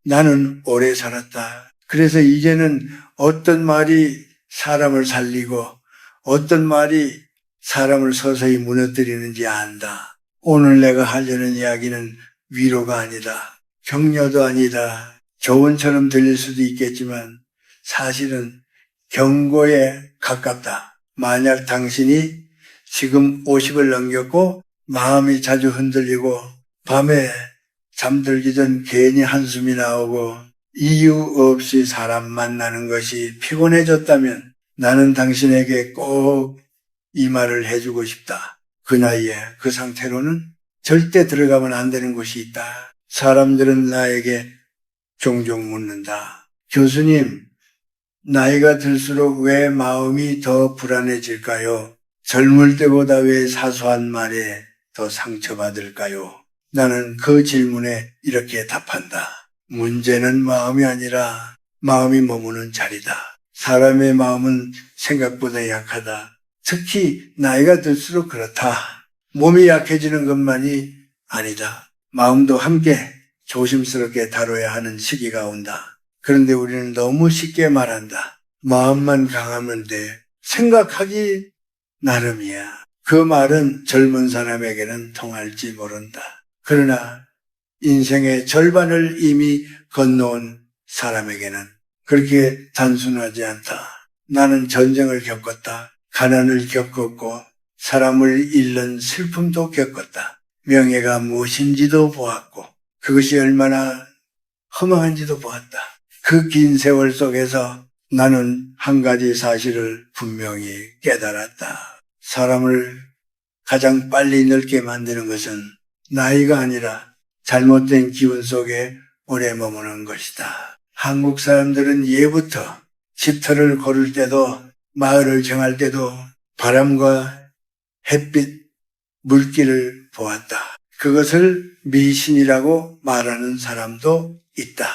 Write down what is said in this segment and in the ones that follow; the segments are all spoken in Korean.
나는 오래 살았다. 그래서 이제는 어떤 말이 사람을 살리고 어떤 말이 사람을 서서히 무너뜨리는지 안다. 오늘 내가 하려는 이야기는 위로가 아니다. 격려도 아니다. 조언처럼 들릴 수도 있겠지만 사실은 경고에 가깝다. 만약 당신이 지금 50을 넘겼고 마음이 자주 흔들리고 밤에 잠들기 전 괜히 한숨이 나오고 이유 없이 사람 만나는 것이 피곤해졌다면 나는 당신에게 꼭 이 말을 해주고 싶다. 그 나이에 그 상태로는 절대 들어가면 안 되는 곳이 있다. 사람들은 나에게 종종 묻는다. 교수님, 나이가 들수록 왜 마음이 더 불안해질까요? 젊을 때보다 왜 사소한 말에 더 상처받을까요? 나는 그 질문에 이렇게 답한다. 문제는 마음이 아니라 마음이 머무는 자리다. 사람의 마음은 생각보다 약하다. 특히 나이가 들수록 그렇다. 몸이 약해지는 것만이 아니다. 마음도 함께 조심스럽게 다뤄야 하는 시기가 온다. 그런데 우리는 너무 쉽게 말한다. 마음만 강하면 돼. 생각하기 나름이야. 그 말은 젊은 사람에게는 통할지 모른다. 그러나 인생의 절반을 이미 건너온 사람에게는 그렇게 단순하지 않다. 나는 전쟁을 겪었다. 가난을 겪었고 사람을 잃는 슬픔도 겪었다. 명예가 무엇인지도 보았고 그것이 얼마나 허망한지도 보았다. 그 긴 세월 속에서 나는 한 가지 사실을 분명히 깨달았다. 사람을 가장 빨리 늙게 만드는 것은 나이가 아니라 잘못된 기운 속에 오래 머무는 것이다. 한국 사람들은 예부터 집터를 고를 때도 마을을 정할 때도 바람과 햇빛, 물기를 보았다. 그것을 미신이라고 말하는 사람도 있다.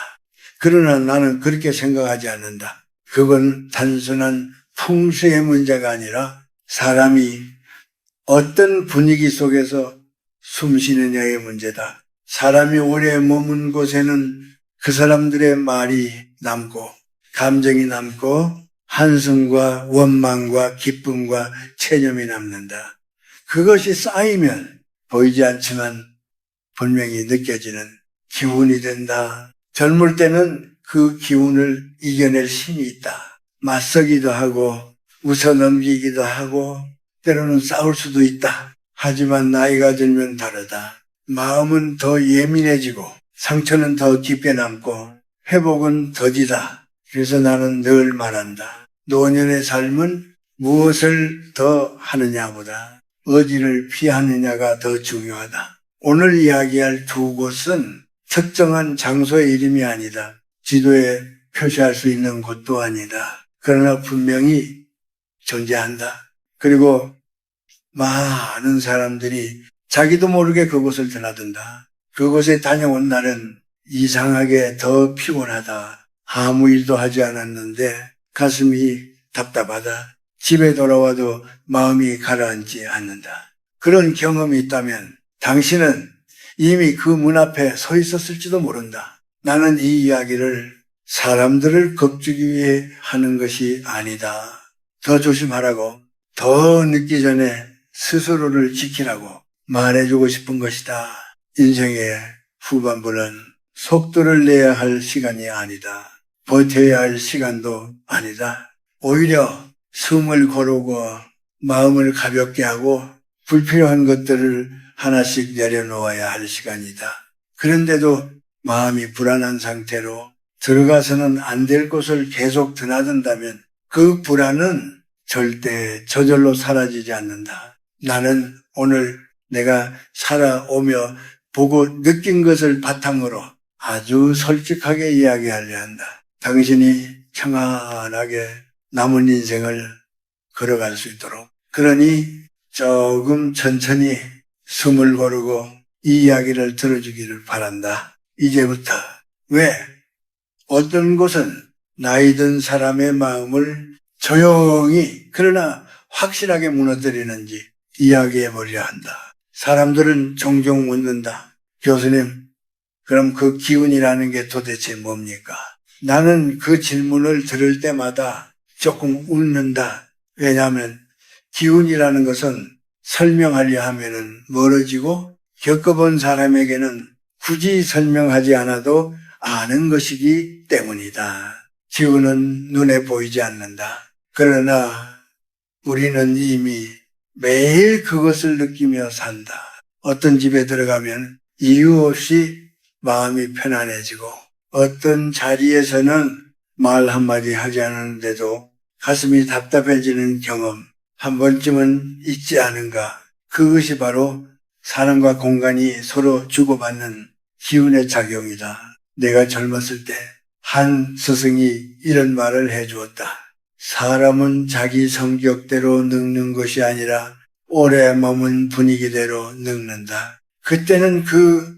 그러나 나는 그렇게 생각하지 않는다. 그건 단순한 풍수의 문제가 아니라 사람이 어떤 분위기 속에서 숨쉬느냐의 문제다. 사람이 오래 머문 곳에는 그 사람들의 말이 남고 감정이 남고 한숨과 원망과 기쁨과 체념이 남는다. 그것이 쌓이면 보이지 않지만 분명히 느껴지는 기운이 된다. 젊을 때는 그 기운을 이겨낼 힘이 있다. 맞서기도 하고 웃어넘기기도 하고 때로는 싸울 수도 있다. 하지만 나이가 들면 다르다. 마음은 더 예민해지고 상처는 더 깊게 남고 회복은 더디다. 그래서 나는 늘 말한다. 노년의 삶은 무엇을 더 하느냐보다 어디를 피하느냐가 더 중요하다. 오늘 이야기할 두 곳은 특정한 장소의 이름이 아니다. 지도에 표시할 수 있는 곳도 아니다. 그러나 분명히 존재한다. 그리고 많은 사람들이 자기도 모르게 그곳을 드나든다. 그곳에 다녀온 날은 이상하게 더 피곤하다. 아무 일도 하지 않았는데 가슴이 답답하다. 집에 돌아와도 마음이 가라앉지 않는다. 그런 경험이 있다면 당신은 이미 그 문 앞에 서 있었을지도 모른다. 나는 이 이야기를 사람들을 겁주기 위해 하는 것이 아니다. 더 조심하라고, 더 늦기 전에 스스로를 지키라고 말해주고 싶은 것이다. 인생의 후반부는 속도를 내야 할 시간이 아니다. 버텨야 할 시간도 아니다. 오히려 숨을 고르고 마음을 가볍게 하고 불필요한 것들을 하나씩 내려놓아야 할 시간이다. 그런데도 마음이 불안한 상태로 들어가서는 안 될 곳을 계속 드나든다면 그 불안은 절대 저절로 사라지지 않는다. 나는 오늘 내가 살아오며 보고 느낀 것을 바탕으로 아주 솔직하게 이야기하려 한다. 당신이 평안하게 남은 인생을 걸어갈 수 있도록. 그러니 조금 천천히 숨을 고르고 이 이야기를 들어주기를 바란다. 이제부터. 왜? 어떤 곳은 나이 든 사람의 마음을 조용히 그러나 확실하게 무너뜨리는지 이야기해 보려 한다. 사람들은 종종 묻는다. 교수님, 그럼 그 기운이라는 게 도대체 뭡니까? 나는 그 질문을 들을 때마다 조금 웃는다. 왜냐하면 기운이라는 것은 설명하려 하면은 멀어지고 겪어본 사람에게는 굳이 설명하지 않아도 아는 것이기 때문이다. 기운은 눈에 보이지 않는다. 그러나 우리는 이미 매일 그것을 느끼며 산다. 어떤 집에 들어가면 이유 없이 마음이 편안해지고 어떤 자리에서는 말 한마디 하지 않았는데도 가슴이 답답해지는 경험 한 번쯤은 있지 않은가. 그것이 바로 사람과 공간이 서로 주고받는 기운의 작용이다. 내가 젊었을 때 한 스승이 이런 말을 해주었다. 사람은 자기 성격대로 늙는 것이 아니라 오래 머문 분위기대로 늙는다. 그때는 그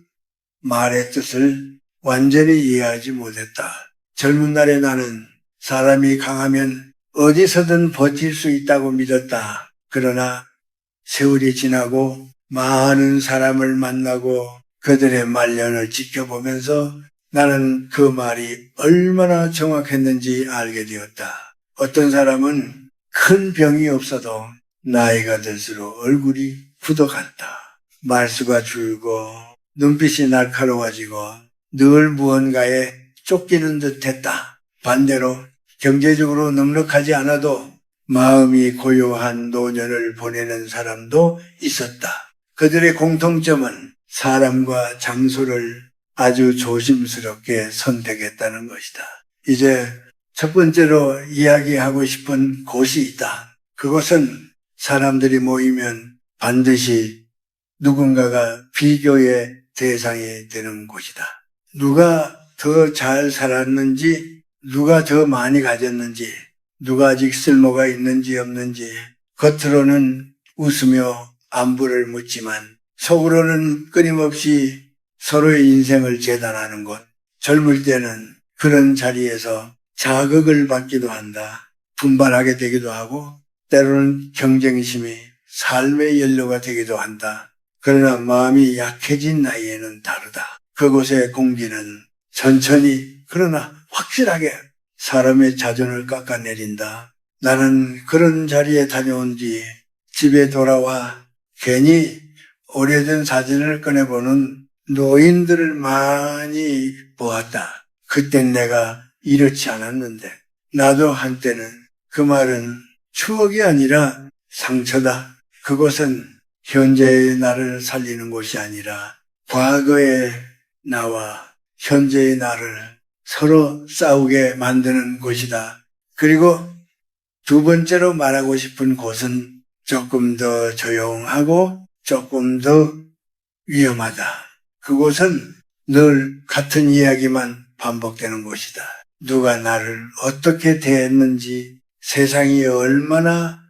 말의 뜻을 완전히 이해하지 못했다. 젊은 날에 나는 사람이 강하면 어디서든 버틸 수 있다고 믿었다. 그러나 세월이 지나고 많은 사람을 만나고 그들의 말년을 지켜보면서 나는 그 말이 얼마나 정확했는지 알게 되었다. 어떤 사람은 큰 병이 없어도 나이가 들수록 얼굴이 굳어간다. 말수가 줄고 눈빛이 날카로워지고 늘 무언가에 쫓기는 듯 했다. 반대로 경제적으로 넉넉하지 않아도 마음이 고요한 노년을 보내는 사람도 있었다. 그들의 공통점은 사람과 장소를 아주 조심스럽게 선택했다는 것이다. 이제 첫 번째로 이야기하고 싶은 곳이 있다. 그것은 사람들이 모이면 반드시 누군가가 비교의 대상이 되는 곳이다. 누가 더 잘 살았는지, 누가 더 많이 가졌는지, 누가 아직 쓸모가 있는지 없는지 겉으로는 웃으며 안부를 묻지만 속으로는 끊임없이 서로의 인생을 재단하는 것. 젊을 때는 그런 자리에서 자극을 받기도 한다. 분발하게 되기도 하고 때로는 경쟁심이 삶의 연료가 되기도 한다. 그러나 마음이 약해진 나이에는 다르다. 그곳의 공기는 천천히 그러나 확실하게 사람의 자존을 깎아내린다. 나는 그런 자리에 다녀온 뒤 집에 돌아와 괜히 오래된 사진을 꺼내보는 노인들을 많이 보았다. 그땐 내가 이렇지 않았는데 나도 한때는 그 말은 추억이 아니라 상처다. 그곳은 현재의 나를 살리는 곳이 아니라 과거의 나와 현재의 나를 서로 싸우게 만드는 곳이다. 그리고 두 번째로 말하고 싶은 곳은 조금 더 조용하고 조금 더 위험하다. 그곳은 늘 같은 이야기만 반복되는 곳이다. 누가 나를 어떻게 대했는지, 세상이 얼마나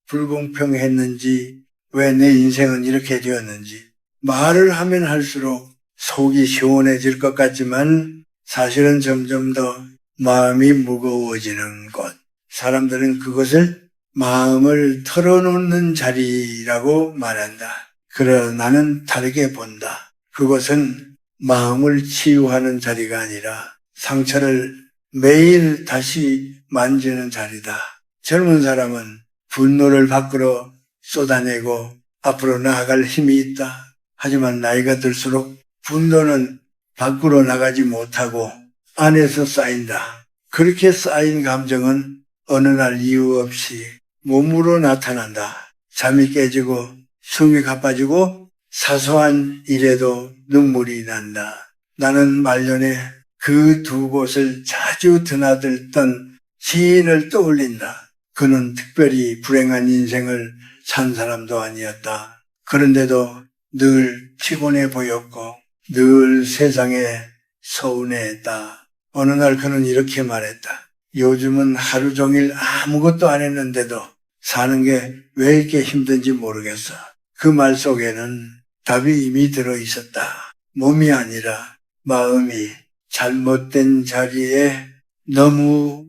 불공평했는지, 왜 내 인생은 이렇게 되었는지 말을 하면 할수록 속이 시원해질 것 같지만 사실은 점점 더 마음이 무거워지는 곳. 사람들은 그것을 마음을 털어놓는 자리라고 말한다. 그러나 나는 다르게 본다. 그것은 마음을 치유하는 자리가 아니라 상처를 매일 다시 만지는 자리다. 젊은 사람은 분노를 밖으로 쏟아내고 앞으로 나아갈 힘이 있다. 하지만 나이가 들수록 분노는 밖으로 나가지 못하고 안에서 쌓인다. 그렇게 쌓인 감정은 어느 날 이유 없이 몸으로 나타난다. 잠이 깨지고 숨이 가빠지고 사소한 일에도 눈물이 난다. 나는 말년에 그 두 곳을 자주 드나들던 시인을 떠올린다. 그는 특별히 불행한 인생을 산 사람도 아니었다. 그런데도 늘 피곤해 보였고 늘 세상에 서운해했다. 어느 날 그는 이렇게 말했다. 요즘은 하루 종일 아무것도 안 했는데도 사는 게 왜 이렇게 힘든지 모르겠어. 그 말 속에는 답이 이미 들어 있었다. 몸이 아니라 마음이 잘못된 자리에 너무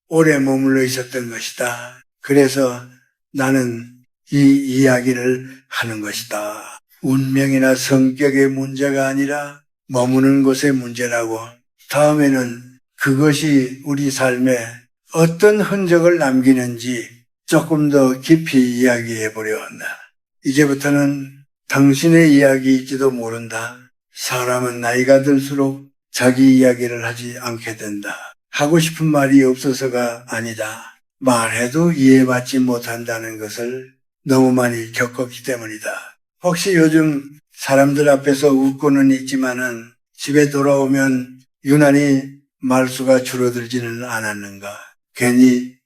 오래 머물러 있었던 것이다. 그래서 나는 이 이야기를 하는 것이다. 운명이나 성격의 문제가 아니라 머무는 것의 문제라고, 다음에는 그것이 우리 삶에 어떤 흔적을 남기는지 조금 더 깊이 이야기해 보려 한다. 이제부터는 당신의 이야기일지도 모른다. 사람은 나이가 들수록 자기 이야기를 하지 않게 된다. 하고 싶은 말이 없어서가 아니다. 말해도 이해받지 못한다는 것을 너무 많이 겪었기 때문이다. 혹시 요즘 사람들 앞에서 웃고는 있지만은 집에 돌아오면 유난히 말수가 줄어들지는 않았는가? 괜히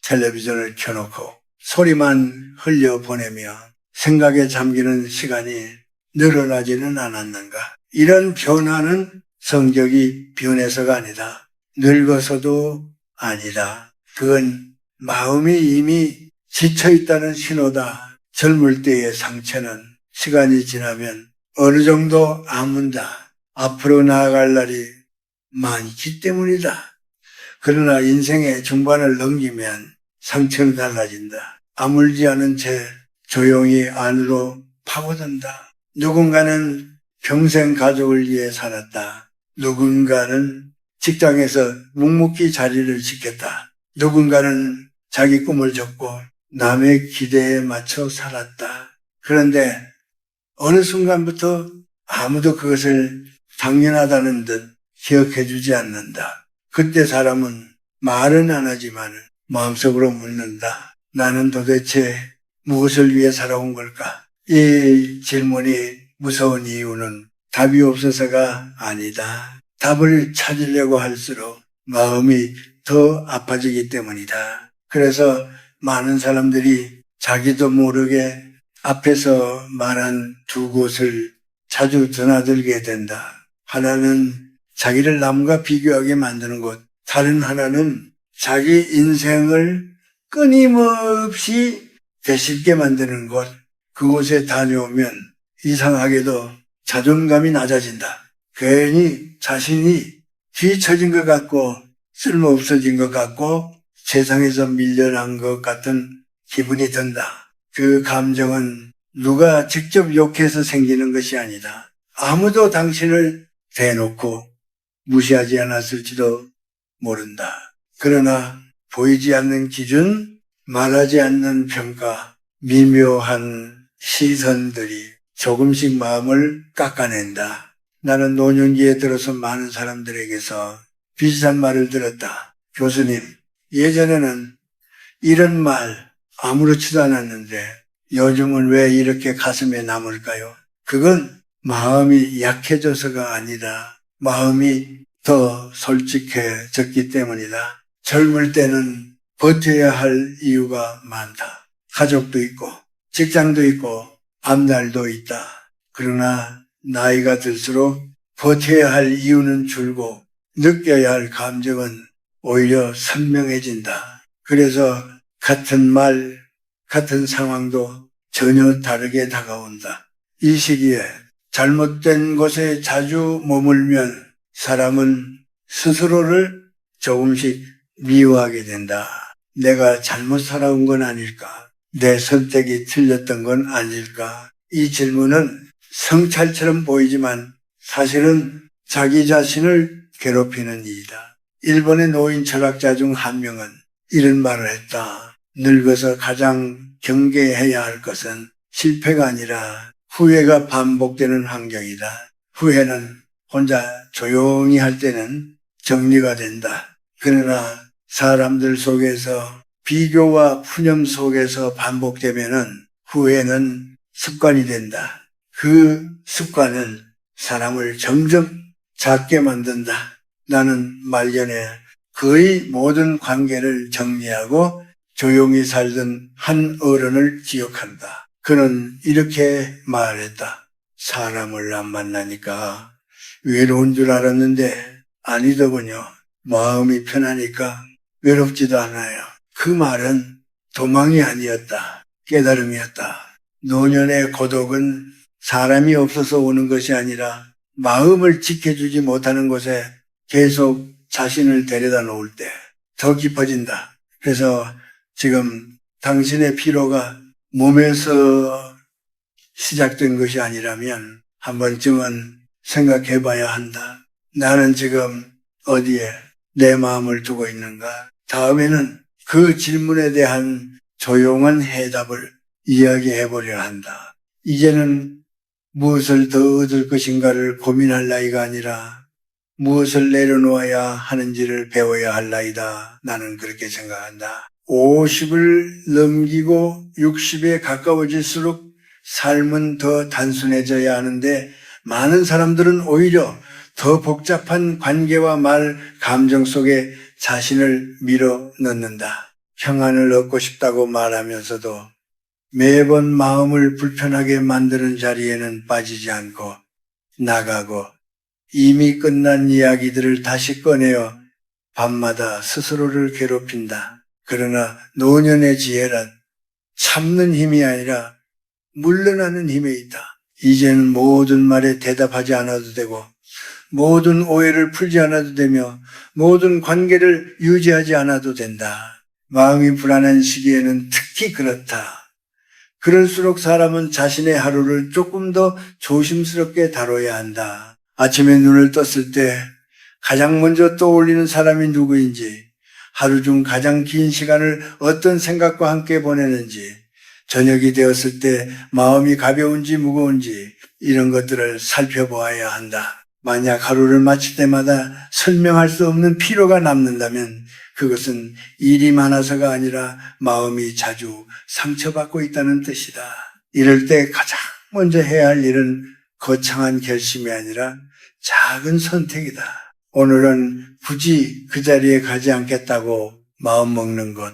텔레비전을 켜놓고 소리만 흘려보내며 생각에 잠기는 시간이 늘어나지는 않았는가? 이런 변화는 성격이 변해서가 아니다. 늙어서도 아니다. 그건 마음이 이미 지쳐있다는 신호다. 젊을 때의 상처는 시간이 지나면 어느 정도 아문다. 앞으로 나아갈 날이 많기 때문이다. 그러나 인생의 중반을 넘기면 상처는 달라진다. 아물지 않은 채 조용히 안으로 파고든다. 누군가는 평생 가족을 위해 살았다. 누군가는 직장에서 묵묵히 자리를 지켰다. 누군가는 자기 꿈을 접고 남의 기대에 맞춰 살았다. 그런데 어느 순간부터 아무도 그것을 당연하다는 듯 기억해 주지 않는다. 그때 사람은 말은 안 하지만 마음속으로 묻는다. 나는 도대체 무엇을 위해 살아온 걸까? 이 질문이 무서운 이유는 답이 없어서가 아니다. 답을 찾으려고 할수록 마음이 더 아파지기 때문이다. 그래서 많은 사람들이 자기도 모르게 앞에서 말한 두 곳을 자주 드나들게 된다. 하나는 자기를 남과 비교하게 만드는 곳, 다른 하나는 자기 인생을 끊임없이 되씹게 만드는 곳, 그곳에 다녀오면 이상하게도 자존감이 낮아진다. 괜히 자신이 뒤처진 것 같고 쓸모없어진 것 같고 세상에서 밀려난 것 같은 기분이 든다. 그 감정은 누가 직접 욕해서 생기는 것이 아니다. 아무도 당신을 대놓고 무시하지 않았을지도 모른다. 그러나 보이지 않는 기준, 말하지 않는 평가, 미묘한 시선들이 조금씩 마음을 깎아낸다. 나는 노년기에 들어서 많은 사람들에게서 비슷한 말을 들었다. 교수님, 예전에는 이런 말 아무렇지도 않았는데 요즘은 왜 이렇게 가슴에 남을까요? 그건 마음이 약해져서가 아니라 마음이 더 솔직해졌기 때문이다. 젊을 때는 버텨야 할 이유가 많다. 가족도 있고 직장도 있고 앞날도 있다. 그러나 나이가 들수록 버텨야 할 이유는 줄고 느껴야 할 감정은 오히려 선명해진다. 그래서 같은 말, 같은 상황도 전혀 다르게 다가온다. 이 시기에 잘못된 곳에 자주 머물면 사람은 스스로를 조금씩 미워하게 된다. 내가 잘못 살아온 건 아닐까? 내 선택이 틀렸던 건 아닐까? 이 질문은 성찰처럼 보이지만 사실은 자기 자신을 괴롭히는 일이다. 일본의 노인 철학자 중 한 명은 이런 말을 했다. 늙어서 가장 경계해야 할 것은 실패가 아니라 후회가 반복되는 환경이다. 후회는 혼자 조용히 할 때는 정리가 된다. 그러나 사람들 속에서 비교와 푸념 속에서 반복되면은 후회는 습관이 된다. 그 습관은 사람을 점점 작게 만든다. 나는 말년에 거의 모든 관계를 정리하고 조용히 살던 한 어른을 기억한다. 그는 이렇게 말했다. 사람을 안 만나니까 외로운 줄 알았는데 아니더군요. 마음이 편하니까 외롭지도 않아요. 그 말은 도망이 아니었다. 깨달음이었다. 노년의 고독은 사람이 없어서 오는 것이 아니라 마음을 지켜주지 못하는 곳에 계속 자신을 데려다 놓을 때 더 깊어진다. 그래서 지금 당신의 피로가 몸에서 시작된 것이 아니라면 한 번쯤은 생각해 봐야 한다. 나는 지금 어디에 내 마음을 두고 있는가? 다음에는 그 질문에 대한 조용한 해답을 이야기해 보려 한다. 이제는 무엇을 더 얻을 것인가를 고민할 나이가 아니라 무엇을 내려놓아야 하는지를 배워야 할 나이다. 나는 그렇게 생각한다. 50을 넘기고 60에 가까워질수록 삶은 더 단순해져야 하는데 많은 사람들은 오히려 더 복잡한 관계와 말, 감정 속에 자신을 밀어 넣는다. 평안을 얻고 싶다고 말하면서도 매번 마음을 불편하게 만드는 자리에는 빠지지 않고 나가고 이미 끝난 이야기들을 다시 꺼내어 밤마다 스스로를 괴롭힌다. 그러나 노년의 지혜란 참는 힘이 아니라 물러나는 힘에 있다. 이제는 모든 말에 대답하지 않아도 되고 모든 오해를 풀지 않아도 되며 모든 관계를 유지하지 않아도 된다. 마음이 불안한 시기에는 특히 그렇다. 그럴수록 사람은 자신의 하루를 조금 더 조심스럽게 다뤄야 한다. 아침에 눈을 떴을 때 가장 먼저 떠올리는 사람이 누구인지, 하루 중 가장 긴 시간을 어떤 생각과 함께 보내는지, 저녁이 되었을 때 마음이 가벼운지 무거운지 이런 것들을 살펴보아야 한다. 만약 하루를 마칠 때마다 설명할 수 없는 피로가 남는다면 그것은 일이 많아서가 아니라 마음이 자주 상처받고 있다는 뜻이다. 이럴 때 가장 먼저 해야 할 일은 거창한 결심이 아니라 작은 선택이다. 오늘은 굳이 그 자리에 가지 않겠다고 마음먹는 것,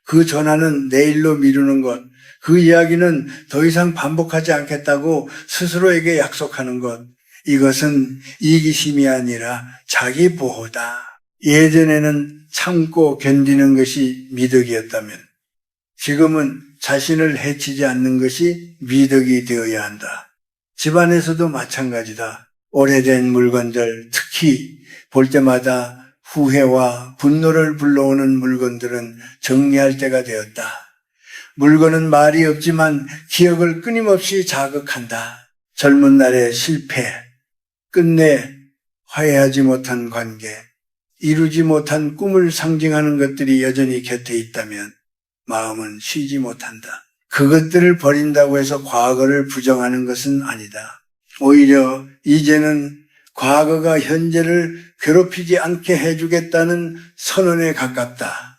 그 전화는 내일로 미루는 것, 그 이야기는 더 이상 반복하지 않겠다고 스스로에게 약속하는 것, 이것은 이기심이 아니라 자기 보호다. 예전에는 참고 견디는 것이 미덕이었다면 지금은 자신을 해치지 않는 것이 미덕이 되어야 한다. 집안에서도 마찬가지다. 오래된 물건들, 특히 볼 때마다 후회와 분노를 불러오는 물건들은 정리할 때가 되었다. 물건은 말이 없지만 기억을 끊임없이 자극한다. 젊은 날의 실패, 끝내 화해하지 못한 관계, 이루지 못한 꿈을 상징하는 것들이 여전히 곁에 있다면 마음은 쉬지 못한다. 그것들을 버린다고 해서 과거를 부정하는 것은 아니다. 오히려 이제는 과거가 현재를 괴롭히지 않게 해주겠다는 선언에 가깝다.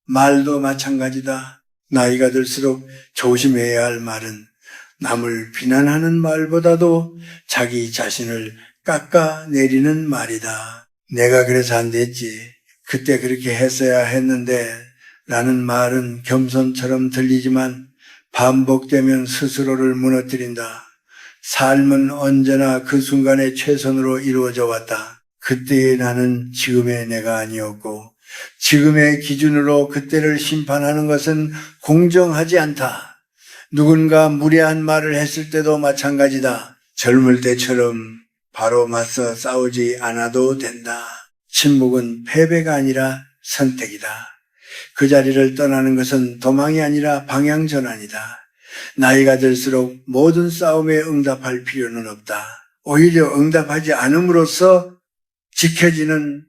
말도 마찬가지다. 나이가 들수록 조심해야 할 말은 남을 비난하는 말보다도 자기 자신을 깎아내리는 말이다. 내가 그래서 안 됐지. 그때 그렇게 했어야 했는데 라는 말은 겸손처럼 들리지만 반복되면 스스로를 무너뜨린다. 삶은 언제나 그 순간의 최선으로 이루어져 왔다. 그때의 나는 지금의 내가 아니었고 지금의 기준으로 그때를 심판하는 것은 공정하지 않다. 누군가 무례한 말을 했을 때도 마찬가지다. 젊을 때처럼 바로 맞서 싸우지 않아도 된다. 침묵은 패배가 아니라 선택이다. 그 자리를 떠나는 것은 도망이 아니라 방향 전환이다. 나이가 들수록 모든 싸움에 응답할 필요는 없다. 오히려 응답하지 않음으로써 지켜지는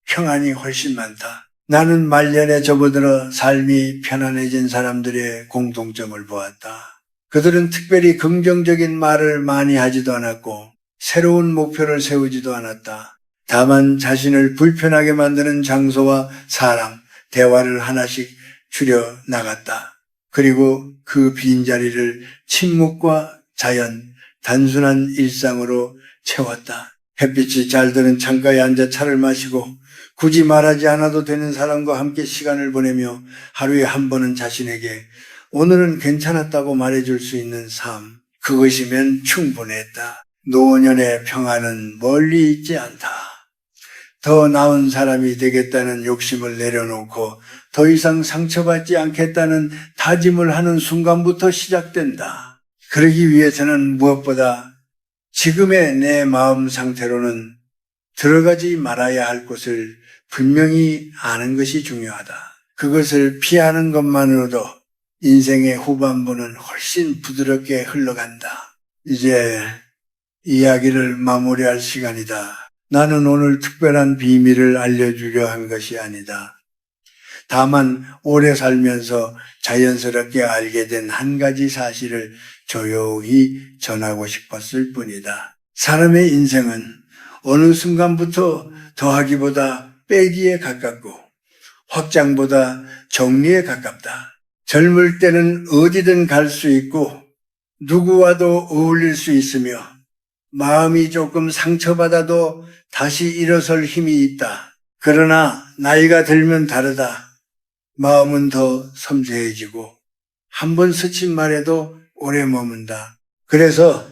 평안이 훨씬 많다. 나는 말년에 접어들어 삶이 편안해진 사람들의 공통점을 보았다. 그들은 특별히 긍정적인 말을 많이 하지도 않았고 새로운 목표를 세우지도 않았다. 다만 자신을 불편하게 만드는 장소와 사람, 대화를 하나씩 줄여 나갔다. 그리고 그 빈자리를 침묵과 자연, 단순한 일상으로 채웠다. 햇빛이 잘 드는 창가에 앉아 차를 마시고 굳이 말하지 않아도 되는 사람과 함께 시간을 보내며 하루에 한 번은 자신에게 오늘은 괜찮았다고 말해줄 수 있는 삶, 그것이면 충분했다. 노년의 평안은 멀리 있지 않다. 더 나은 사람이 되겠다는 욕심을 내려놓고 더 이상 상처받지 않겠다는 다짐을 하는 순간부터 시작된다. 그러기 위해서는 무엇보다 지금의 내 마음 상태로는 들어가지 말아야 할 곳을 분명히 아는 것이 중요하다. 그것을 피하는 것만으로도 인생의 후반부는 훨씬 부드럽게 흘러간다. 이제 이야기를 마무리할 시간이다. 나는 오늘 특별한 비밀을 알려주려 한 것이 아니다. 다만 오래 살면서 자연스럽게 알게 된 한 가지 사실을 조용히 전하고 싶었을 뿐이다. 사람의 인생은 어느 순간부터 더하기보다 빼기에 가깝고 확장보다 정리에 가깝다. 젊을 때는 어디든 갈 수 있고 누구와도 어울릴 수 있으며 마음이 조금 상처받아도 다시 일어설 힘이 있다. 그러나 나이가 들면 다르다. 마음은 더 섬세해지고 한 번 스친 말에도 오래 머문다. 그래서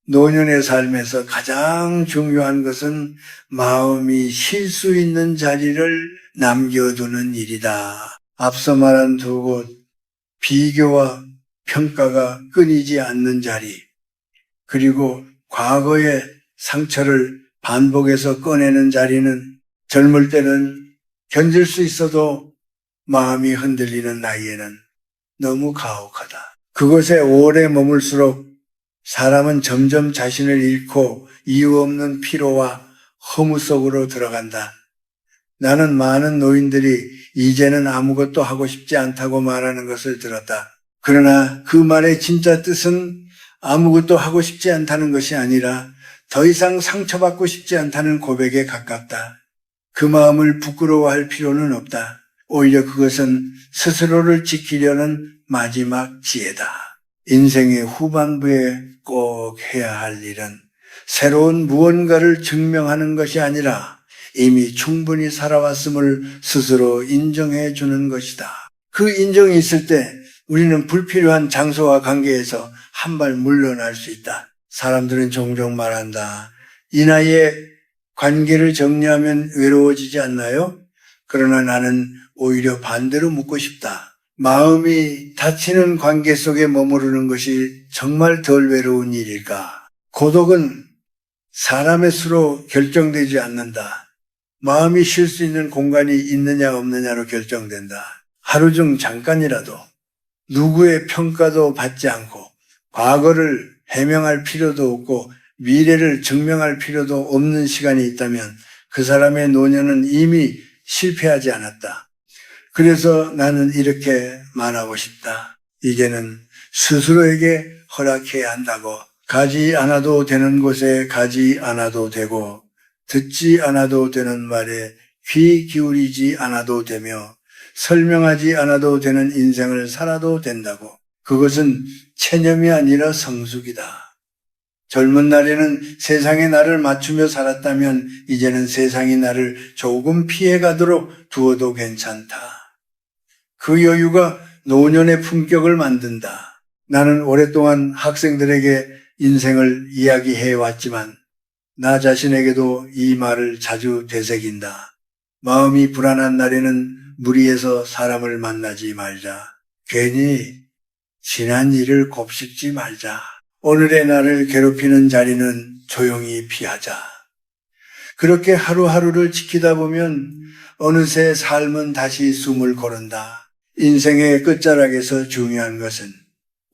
노년의 삶에서 가장 중요한 것은 마음이 쉴 수 있는 자리를 남겨두는 일이다. 앞서 말한 두 곳, 비교와 평가가 끊이지 않는 자리, 그리고 과거의 상처를 반복해서 꺼내는 자리는 젊을 때는 견딜 수 있어도 마음이 흔들리는 나이에는 너무 가혹하다. 그곳에 오래 머물수록 사람은 점점 자신을 잃고 이유 없는 피로와 허무 속으로 들어간다. 나는 많은 노인들이 이제는 아무것도 하고 싶지 않다고 말하는 것을 들었다. 그러나 그 말의 진짜 뜻은 아무것도 하고 싶지 않다는 것이 아니라 더 이상 상처받고 싶지 않다는 고백에 가깝다. 그 마음을 부끄러워할 필요는 없다. 오히려 그것은 스스로를 지키려는 마지막 지혜다. 인생의 후반부에 꼭 해야 할 일은 새로운 무언가를 증명하는 것이 아니라 이미 충분히 살아왔음을 스스로 인정해 주는 것이다. 그 인정이 있을 때 우리는 불필요한 장소와 관계에서 한 발 물러날 수 있다. 사람들은 종종 말한다. 이 나이에 관계를 정리하면 외로워지지 않나요? 그러나 나는 오히려 반대로 묻고 싶다. 마음이 다치는 관계 속에 머무르는 것이 정말 덜 외로운 일일까? 고독은 사람의 수로 결정되지 않는다. 마음이 쉴 수 있는 공간이 있느냐 없느냐로 결정된다. 하루 중 잠깐이라도 누구의 평가도 받지 않고 과거를 해명할 필요도 없고 미래를 증명할 필요도 없는 시간이 있다면 그 사람의 노년은 이미 실패하지 않았다. 그래서 나는 이렇게 말하고 싶다. 이제는 스스로에게 허락해야 한다고. 가지 않아도 되는 곳에 가지 않아도 되고 듣지 않아도 되는 말에 귀 기울이지 않아도 되며 설명하지 않아도 되는 인생을 살아도 된다고. 그것은 체념이 아니라 성숙이다. 젊은 날에는 세상이 나를 맞추며 살았다면 이제는 세상이 나를 조금 피해가도록 두어도 괜찮다. 그 여유가 노년의 품격을 만든다. 나는 오랫동안 학생들에게 인생을 이야기해 왔지만 나 자신에게도 이 말을 자주 되새긴다. 마음이 불안한 날에는 무리해서 사람을 만나지 말자. 괜히 지난 일을 곱씹지 말자. 오늘의 나를 괴롭히는 자리는 조용히 피하자. 그렇게 하루하루를 지키다 보면 어느새 삶은 다시 숨을 고른다. 인생의 끝자락에서 중요한 것은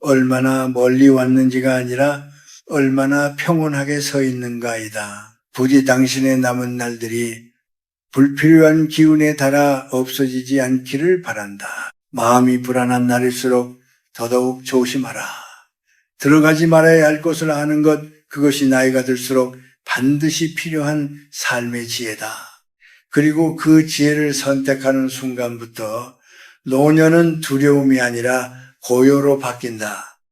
얼마나 멀리 왔는지가 아니라 얼마나 평온하게 서 있는가이다. 부디 당신의 남은 날들이 불필요한 기운에 달아 없어지지 않기를 바란다. 마음이 불안한 날일수록 더더욱 조심하라. 들어가지 말아야 할 곳을 아는 것, 그것이 나이가 들수록 반드시 필요한 삶의 지혜다. 그리고 그 지혜를 선택하는 순간부터 노년은 두려움이 아니라 고요로 바뀐다.